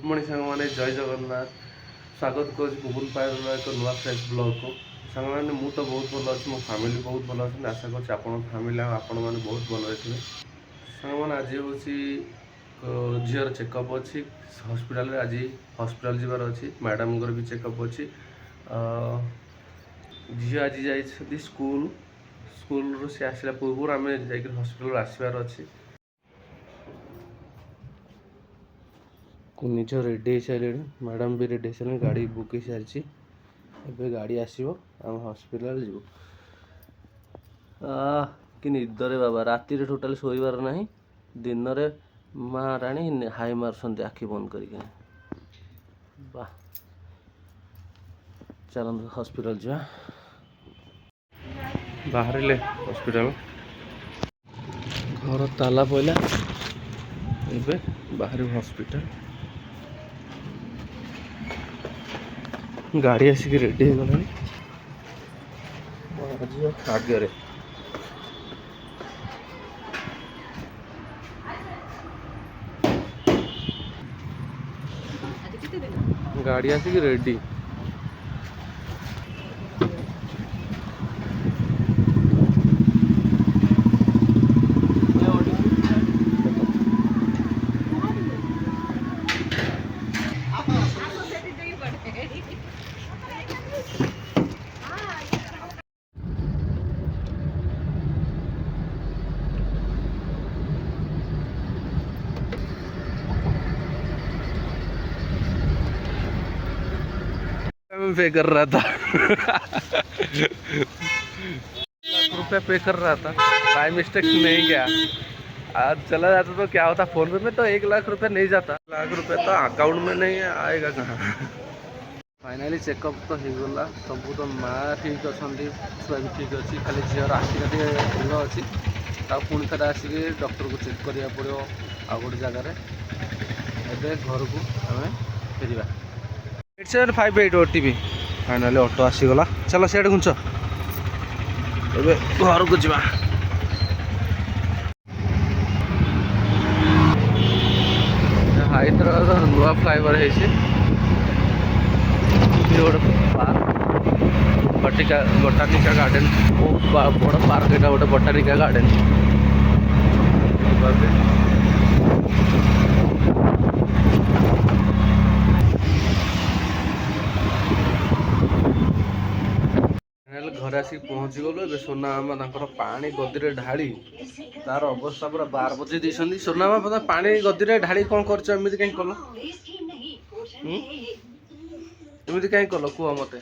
Morning सांग माने जय जगन्नाथ स्वागत कर बुबुल पायर एक नुआ फ्रेश ब्लॉग को सांग माने मु तो बहुत भल अच्छी मो फैमिली बहुत भल अच्छे आशा कर फैमिली आपण मैंने बहुत भल रही सांग मैंने आज हूँ झीर चेकअप अच्छी हस्पिटाल आज हस्पिटाल जीवार अच्छी मैडम भी चेकअप अच्छी झी आज जा स्कूल स्कूल सी आसला पूर्व आम जा हस्पिटाल आसबार अच्छी निज रेडी हो सारे मैडम भी रेडी हो सारे गाड़ी बुक हो सारी एबे गाड़ी आसो आम हस्पिटाल जीव कि निदरे बाबा राति टोटाल शोबार ना दिन रे माँ राणी हाई मार्सन आखि बंद करके वाह चलते हस्पिटाल जा बाहर हस्पिटाल घर ताला पड़ा एबे बाहर हस्पिटाल गाड़ी आसिक रेडी हो गला आगे गाड़ी आसिक रेडी पे कर रहा था ₹1 पे कर रहा था बाय मिस्टेक नहीं गया आज चला जाता तो क्या होता फोन पे में तो ₹1,00,000 नहीं जाता ₹1,00,000 तो अकाउंट में नहीं आएगा कहाँ फाइनाली चेकअप तो हो गला सब तो माँ ठीक अच्छा छुआ भी ठीक अच्छी खाली झीर आखिर भूल अच्छी पुणी थे आसिक डॉक्टर को चेक करा पड़ो आ गोटे जगार एवं घर को आम फेर 8758 OTP फाइनाली ऑटो आसीगला चलो सीआडे घुंच ए घर को जा हैदराबाद नुआ फ्लाइओवर है गोटे पार्क बटानिका गार्डन बहुत बड़ पार्क यहाँ गोटे बटानिका गार्डन घर आसिक पहुँची गलु ए सोना मामा पानी गदी ढाली तार अवस्था पूरा 12 बजे देती सोना मामा पानी गदी ढाली कौन करमती कहीं कल एमती कहीं कल कह मत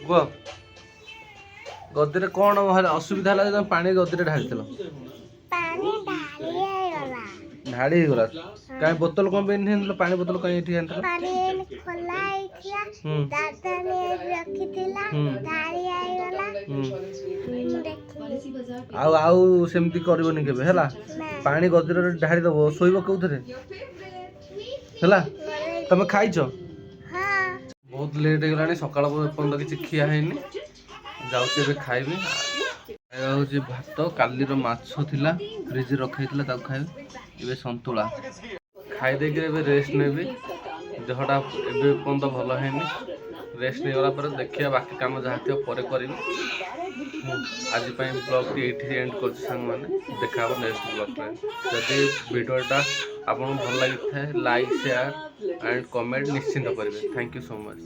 कह गदी कौन असुविधा है पानी गदी ढाली ढाड़ी गला कहीं बोतल कौन पे पानी बोतल कहीं आउ सेमती करबनी केबे हैला पानी गदर ढाड़ी दबो सोइबो कौथरे हैला तमे खाइछो बहुत लेट हो गलानी सकाळ पर्यंत किछि खिया हैनी जाउछि एबे खाइबी हूँ भात कालीर माछ थिला फ्रिज रखाई ताको खाइबी ए संतुला खाई रेस्ट नेबी देहटा एबे पर्यंत भल है रेस्ट नहीं गला पर देखिए बाकी काम जहाँ थी पर करी आज ब्लॉग टी ये एंड कर देखा नेक्स्ट ब्लॉग जदि वीडियोटा आपको भल लगी था लाइक शेयर एंड कमेंट निश्चिंत करेंगे थैंक यू सो मच।